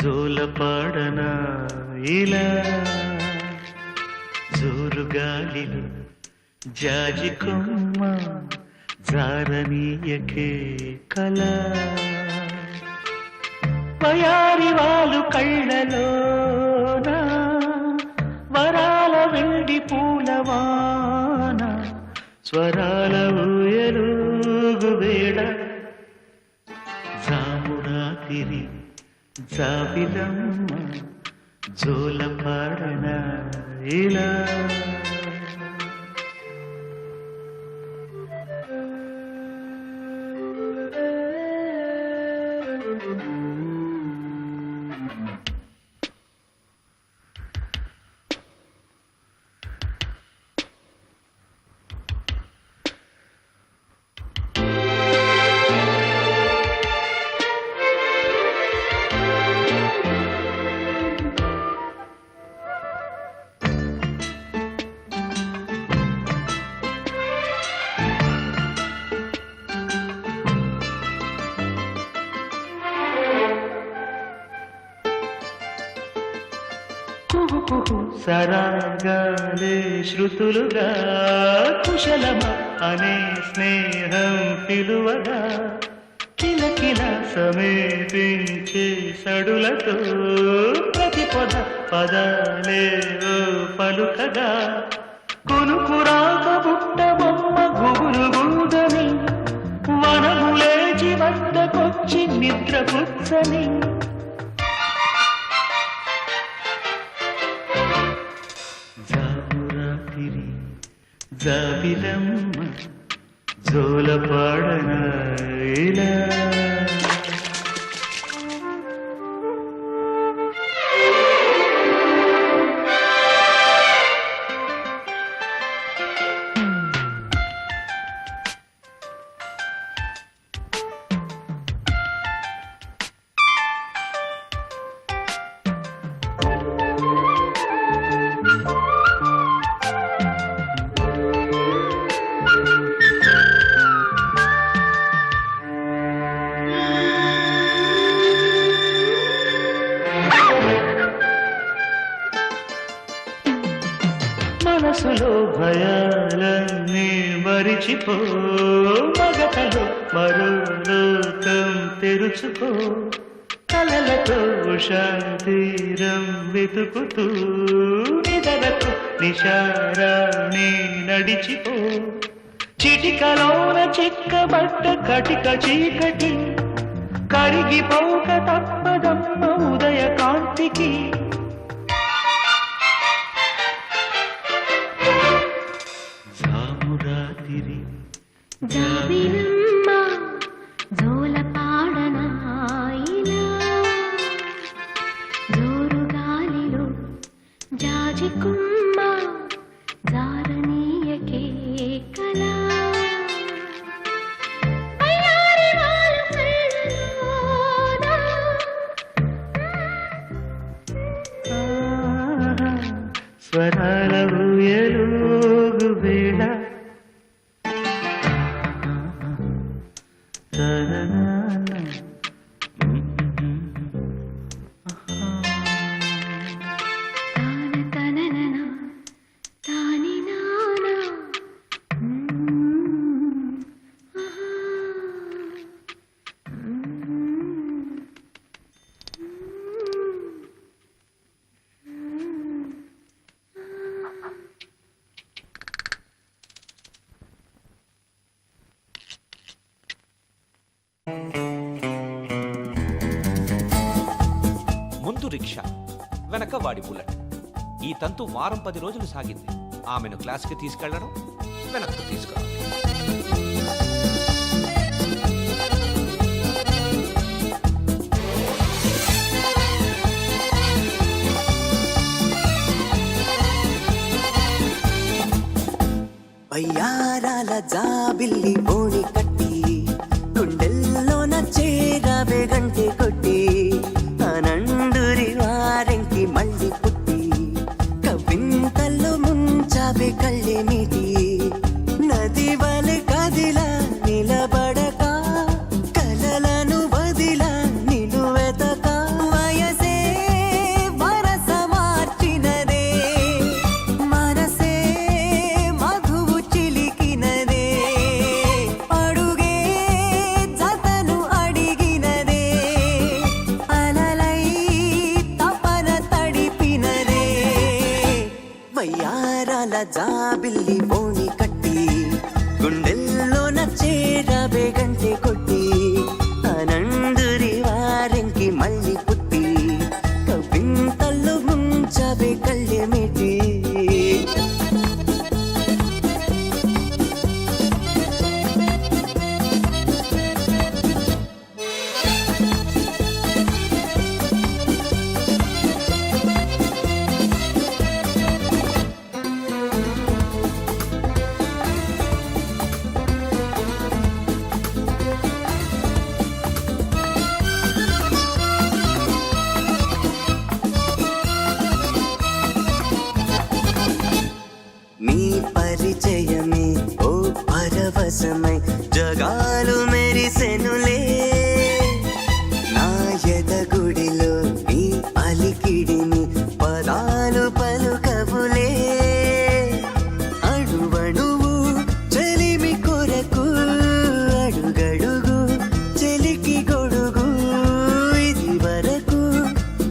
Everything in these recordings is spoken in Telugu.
జోలపాడనా ఇలా జోరుగాలిలో జాజి కొమ్మ జారనీయకే కళ వయారి వాళ్ళు కళ్ళలోన వరాల వెండి పూలవాన స్వరాల ఊయలుగు వేళ జామురాతిరి జాబిలమ్మ జోలపాడన ఇలా సరాగాలే శృతులుగా కుశలమ అనే స్నేహం పిలువగా కిలకిల సమేపించే సడులతో ప్రతి పొద పదాలే పలుకగా కొనుకురాక బుట్ట బొమ్మ గుబురు గుందని వనములేచి వద్దకొచ్చి నిద్ర పుచ్చని జాబిలమ్మ జోలపాడన ఇలా మనసులో భయాలన్నీ మరిచిపో మగతలో మరో లోకం తెరుచుకో కలలతో శాంతిరం వెతుకుతూ నిదరకు నిశారాణి నడిచిపో చిటికలోన చిక్కబట్ట కటిక చీకటి కరిగిపోక తప్పదమ్మ ఉదయ కాంతికి జాబిలమ్మ జోలపాడన ఇలా జోరుగాలిలో జాజి కొమ్మ జారనీయకే కళ వయారి వాళ్ళు కళ్ళలోన స్వరాల ఊయలుగు వేళ ముందు రిక్షా వెనక వాడి బుల్లెట్. ఈ తంతు వారం 10 రోజులు సాగింది. ఆమెను క్లాస్కి తీసుకెళ్లడం, వెనక్కు తీసుకురావడం. వయ్యారాల జాబిల్లి ఓడి కట్టి గుండెల్లోన చేరావే గంటె కొట్టి అనండురి వారెంకి మళ్ళీ పుట్టి కవింతల్లో ముంచావే కళ్ళే నీటి నది వలె కదిలా నిలబడక కలలను వదిలా నిలువెతక వయసే వయ్యారాల జాబిల్లి బోణి కట్టి గుండెల్లోన చేరవే గంటె కొట్టి అనందురి వారెంకి మళ్ళీ పుట్టి కవింతల్లో ముంచవే కళ్ళెమిటి నీ పరిచయమే ఓ పరవశమై జగాలు మెరిసెనులే నా ఎదగుడిలో నీ అలికిడిని పదాలు పలుకవులే అడువడువు చెలిమి కొరకు అడుగడుగు చెలికి గొడుగు ఇది వరకు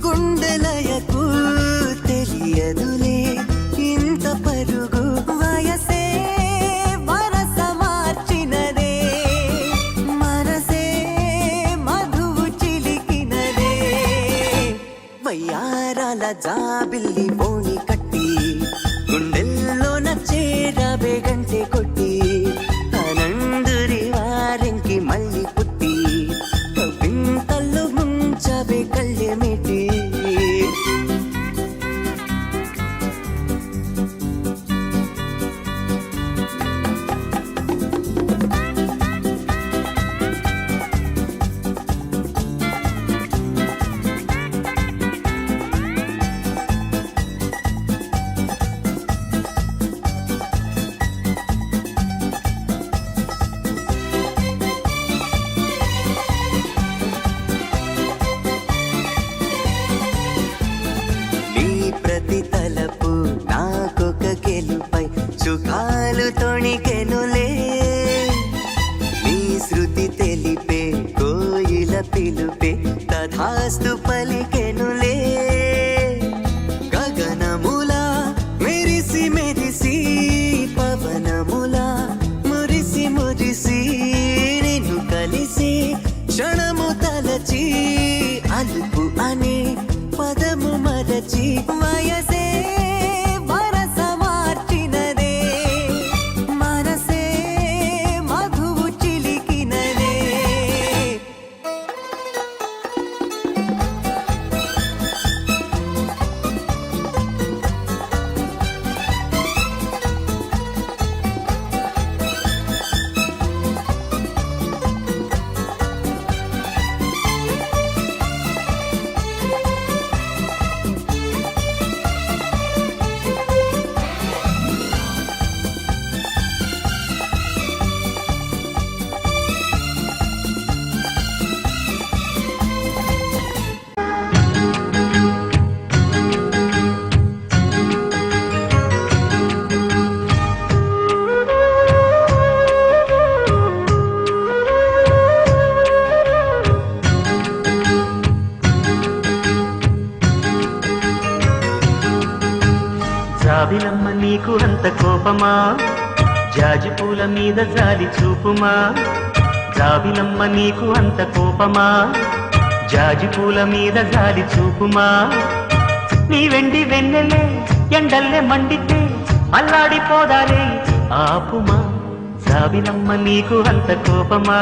గుండెలయకు తెలియదులే ఇంత పరుగు వయసే వరస మార్చినదే మనసే మధువు చిలికినదే వయ్యారాల జాబిల్లి బోణి కట్టి గుండెల్లోన చేరవే గంటె కొట్టి అనందురి వారెంకి మళ్ళీ పుట్టి కవింతల్లో ముంచవే కళ్ళెమిటి నీ ప్రతి తలపు నాకొక గెలుపై సుఖాలు తొణికెనులే నీ శృతి తెలిపే కోయిల పిలుపే తథాస్తు పలికెనులే గగనములా మెరిసి మెరిసి పవనములా మురిసి మురిసి నిన్ను కలిసి క్షణము తలచి అలుపు అనే పదము మరచి వయసే వరస మార్చినదే మనసే మధువు చిలికినదే జాబిలమ్మ నీకు అంత కోపమా జాజి పూల మీద జాలి చూపుమా జాబిలమ్మ నీకు అంత కోపమా జాజి పూల మీద జాలి చూపుమా నీ వెండి వెన్నెలే ఎండల్లే మండితే అల్లాడిపోదాలే ఆపుమా జాబిలమ్మ నీకు అంత కోపమా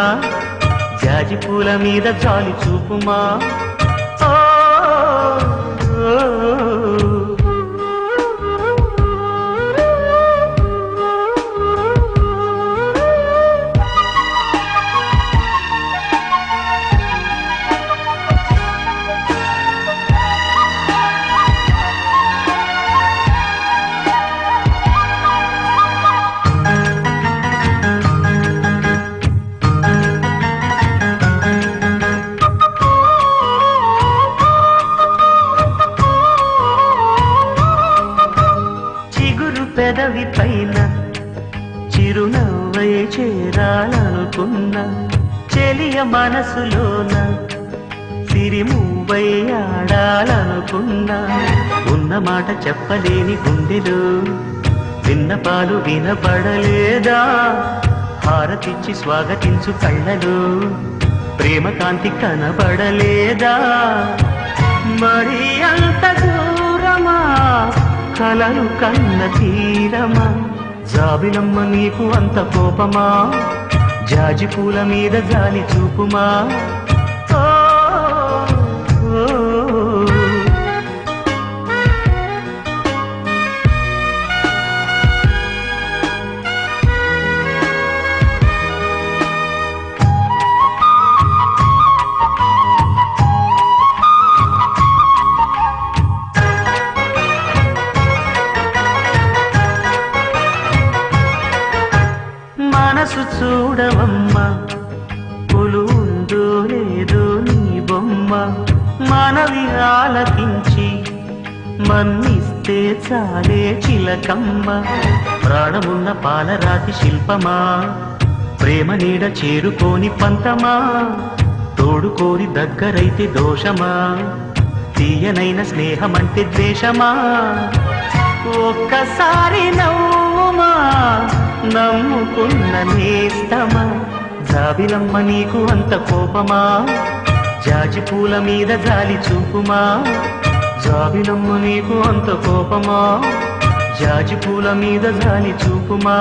జాజి పూల మీద జాలి చూపుమా ఓ, ఓ, ఓ. పెదవి పైన చిరునవ్వై చేరాలనుకున్నా చెలియ మనసులోన సిరిమూ పువ్వై ఆడాలనుకున్నా ఉన్న మాట చెప్పలేని గుండెలు విన్నపాలు వినపడలేదా హారతిచ్చి స్వాగతించు కళ్ళలు ప్రేమ కాంతి కనబడలేదా మరి అంత దూరమా కలలు కన్న తీరమా జాబిలమ్మ నీకు అంత కోపమా జాజి పూల మీద జాలి చూపుమా ఓ, ఓ, ఓ. మనసు చూడవమ్మా పులుందో లేదో నీ బొమ్మ మనవి ఆలకించి మన్నిస్తే చాలే చిలకమ్మ ప్రాణమున్న పాలరాతి శిల్పమా ప్రేమ నీడ చేరుకోని పంతమా తోడుకోరి దగ్గరైతే దోషమా తీయనైన స్నేహమంటే ద్వేషమా ఒక్కసారి నవ్వుమా నమ్ముకున్న నేస్తమా జాబిలమ్మ నీకు అంత కోపమా జాజి పూల మీద జాలి చూపుమా జాబిలమ్మ నీకు అంత కోపమా జాజి పూల మీద జాలి చూపుమా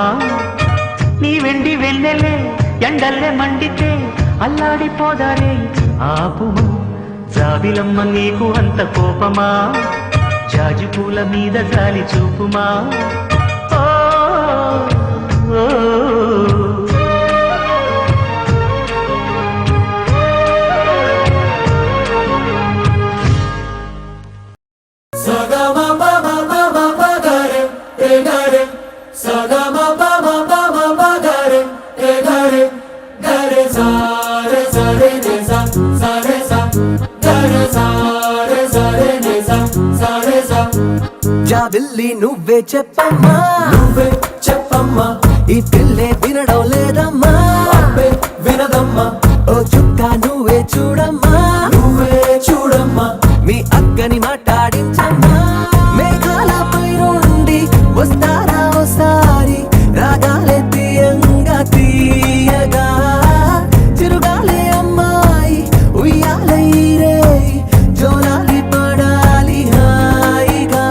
నీ వెండి వెన్నెలే ఎండల్లే మండితే అల్లాడిపోదారే ఆపుమా జాబిలమ్మ నీకు అంత కోపమా జాజి పూల మీద జాలి చూపుమా ఓ, ఓ, ఓ. జాబిల్లి నువ్వే చెప్పమ్మా నువ్వే చెప్పమ్మా ఈ పిల్లే వినడం లేదమ్మా అబ్బే వినదమ్మా ఓ చుక్క నువ్వే చూడమ్మా నువ్వే చూడమ్మా మీ అక్కని మాట్లాడించమ్మా మేఘాలపై నుండి వస్తారా ఓసారి రాగాలే తీయంగా తీయగా చిరుగాలే అమ్మాయి ఉయ్యాలై రే జోలాలి పడాలి హాయిగా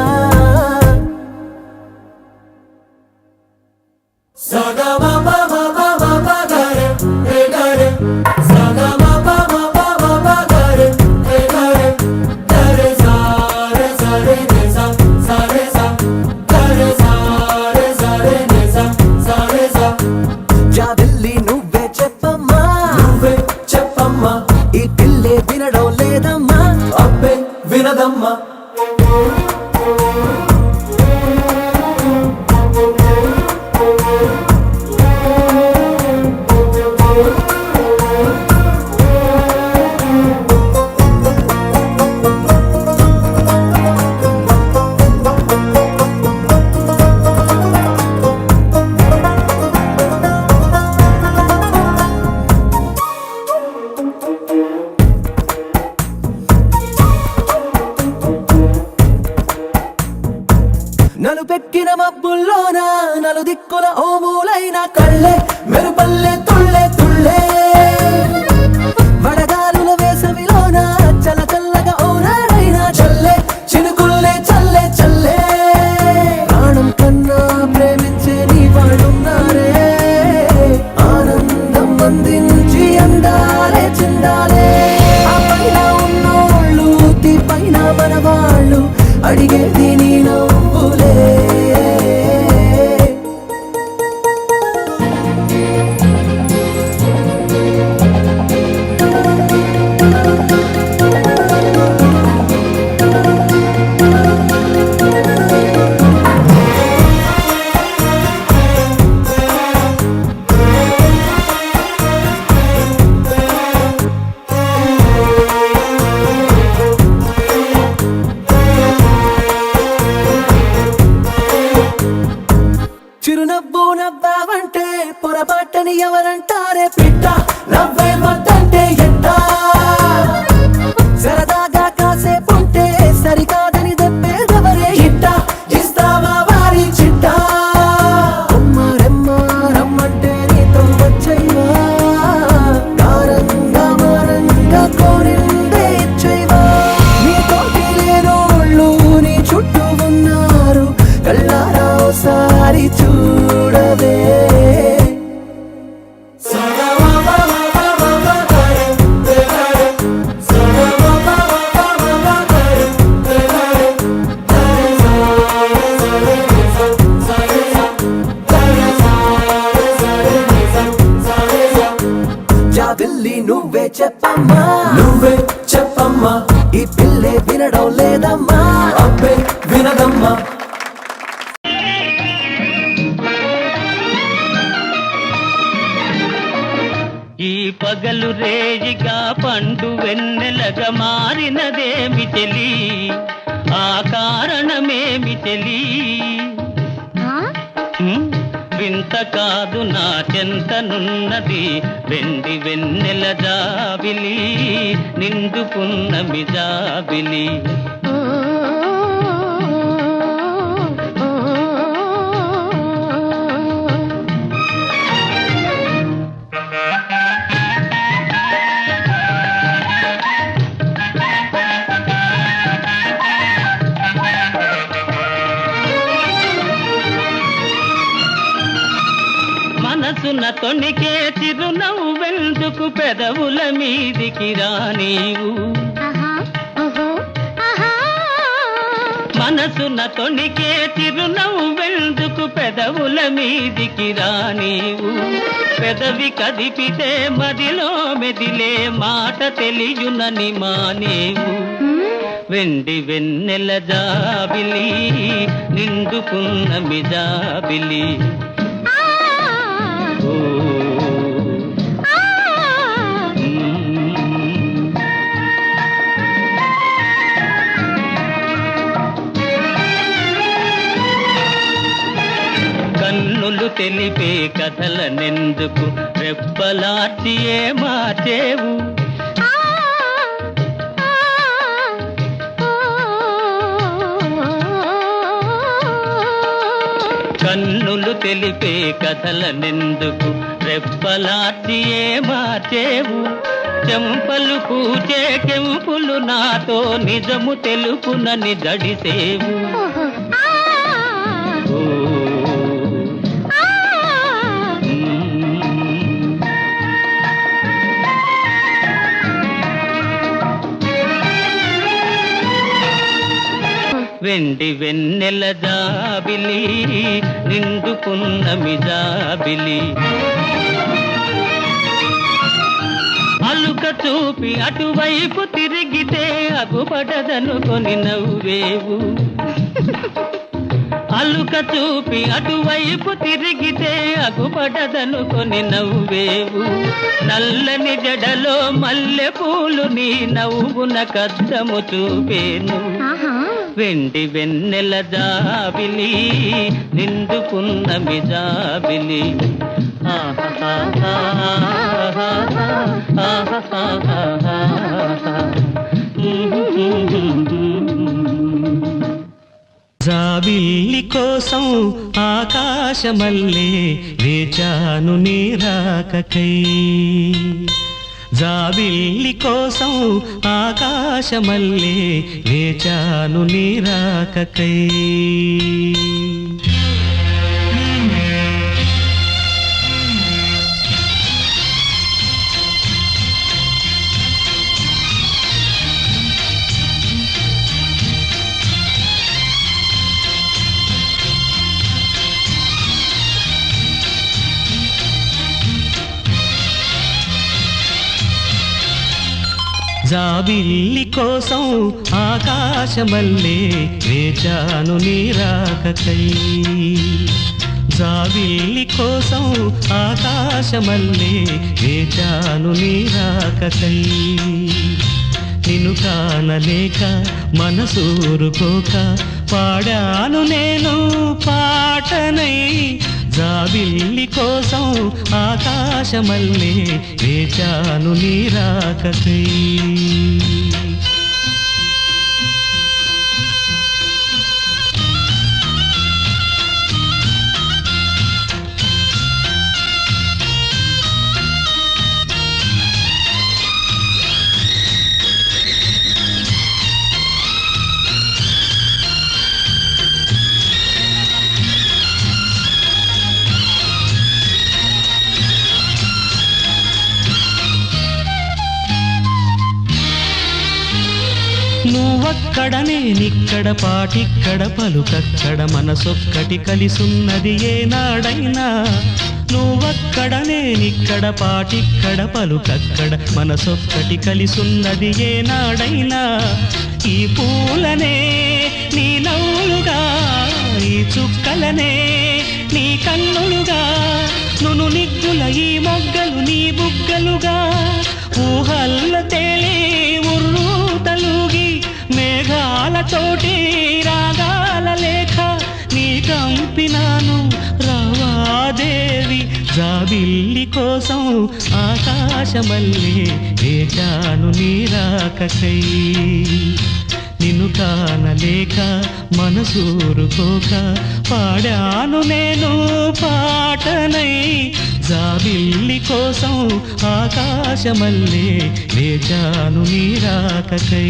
జాబిల్లి నువ్వే చెప్పమ్మా నువ్వే చెప్పమ్మా ఈ పిల్లే వినడం లేదమ్మా అబ్బే వినదమ్మా నలుపెక్కిన మబ్బుల్లోన నలుదిక్కుల ఓ మూలైన కళ్ళే మెరుపల్లె తుళ్ళే తుళ్ళే వడగాలుల వేసవిలోన చల్ల చల్లగా ఓ నాడైనా చల్లే చినుకుల్లే చల్లే చల్లే ప్రాణం కన్నా ప్రేమించే నీ వాడున్నారే ఆనందం అందించి అందాలే చిందాలే ఆ పైన ఉన్నోళ్ళు తీ పైన మన వాళ్ళు అడిగేది నీ నవ్వులే చిరునవ్వు నవ్వావంటే పొరపాటని ఎవరంటారే పిట్ట నవ్వే వద్దంటే ఎట్టా సరదాగా జాబిల్లి నువ్వే చెప్పమ్మా, నువ్వే చెప్పమ్మా, ఈ పిల్లే వినడం లేదమ్మా, అబ్బే వినదమ్మా. ఈ పగలు రేజిగా పండు వెన్నెలగా మారినదేమి తెలి, ఆ కారణమేమి తెలి. వింత కాదు నా చెంతనున్నది వెండి వెన్నెల జాబిలి, నిండుకున్నమి జాబిలి. మనసున తొణికే చిరునవ్వెందుకు పెదవుల మీదికి రానీవు, మనసున తొణికే చిరునవ్వెందుకు పెదవుల మీదికి రానీవు. పెదవి కదిపితే మదిలో మెదిలే మాట తెలియునని మానేవు. వెండి వెన్నెల జాబిలి, నిండుకున్నమి జాబిలి. కన్నులు తెలిపే కథలనెందుకు రెప్పలార్చి ఏ మార్చేవు. కన్నులు తెలిపే కథలనెందుకు రెప్పలార్చి ఏ మార్చేవు. చెంపలు పూచే కెంపులు నాతో నిజము తెలుపునని జడిసేవు. వెండి వెన్నెల జాబిలి, నిండుకున్నమి జాబిలి. అలుక చూపి అటువైపు తిరిగితే అగుపడదనుకొని నవ్వేవు. అలుక చూపి అటువైపు తిరిగితే అగుపడదనుకొని నవ్వేవు. నల్లని జడలో మల్లె పూలు నీ నవ్వున కద్దము చూపేను. వెండి వెన్నెల జాబిలి, నిండుకున్నమి జాబిలి. జాబిల్లి కోసం ఆకాశమల్లే వేచాను నీ రాకకై. జాబిల్లి కోసం ఆకాశమల్లే వేచాను నీ రాకకై. జాబిల్లి కోసం ఆకాశమల్లే వేచాను నీ రాకకై. జాబిల్లి కోసం ఆకాశమల్లే వేచాను నీ రాకకై. నిన్ను కానలేక మనసూరుకోక పాడాను నేను పాటనై. జాబిల్లి కోసం ఆకాశమల్లే వేచాను నీ రాకకై. నేనిక్కడ పాటిక్కడ పలుకక్కడ మనసొక్కటి కలిసున్నది ఏనాడైనా నువ్వక్కడ నేనిక్కడ పాటిక్కడ పలుకక్కడ మనసొక్కటి కలిసున్నది ఏనాడైనా ఈ పూలనే నీ నవ్వులుగా ఈ చుక్కలనే నీ కన్నులుగా నును నిగ్గుల ఈ మొగ్గలు నీ బుగ్గలుగా ఊహల్ల తేలి ఉర్రు తలుగి మేఘాలతోటి రాగాల లేఖ నీ కంపినాను రావాదేవి జాబిల్లి కోసం ఆకాశమల్లే వేచాను నీ రాకకై నిన్ను కానలేక మనసూరుకోక పాడాను నేను పాటనై జాబిల్లి కోసం ఆకాశమల్లే వేచాను నీ రాకకై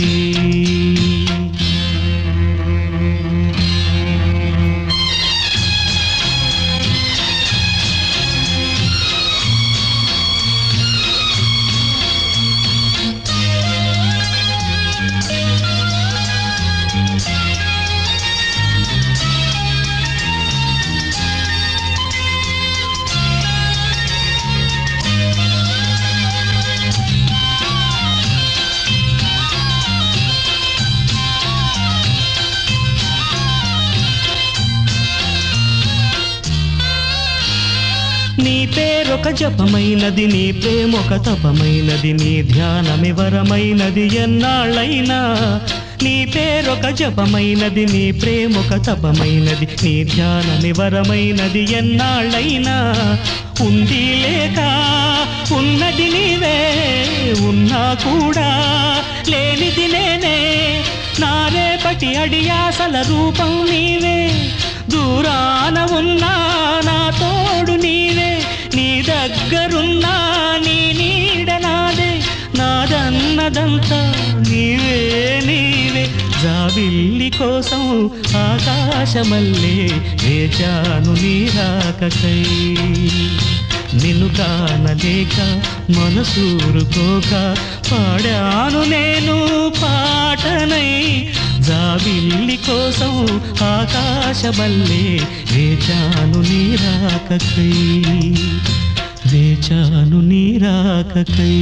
నీ పేరొక జపమైనది నీ ప్రేమొక తపమైనది నీ ధ్యానమివరమైనది ఎన్నాళ్ళైనా నీ పేరొక జపమైనది నీ ప్రేమొక తపమైనది నీ ధ్యానమివరమైనది ఎన్నాళ్ళైనా ఉంది లేక ఉన్నది నీవే ఉన్నా కూడా లేనిది నేనే నా రేపటి అడియాసల రూపం నీవే దూరాన ఉన్నా నా తోడు నీవే నీ దగ్గరున్నా నీ నీడ నాదే నాదన్నదంతా నీవే నీవే జాబిల్లి కోసం ఆకాశమల్లే వేచాను నీ రాకకై నిన్ను కానలేక మనసూరుకోక పాడాను నేను పాటనై జాబిల్లి కోసం ఆకాశమల్లే వేచాను నీ రాకకై వేచాను నీ రాకకై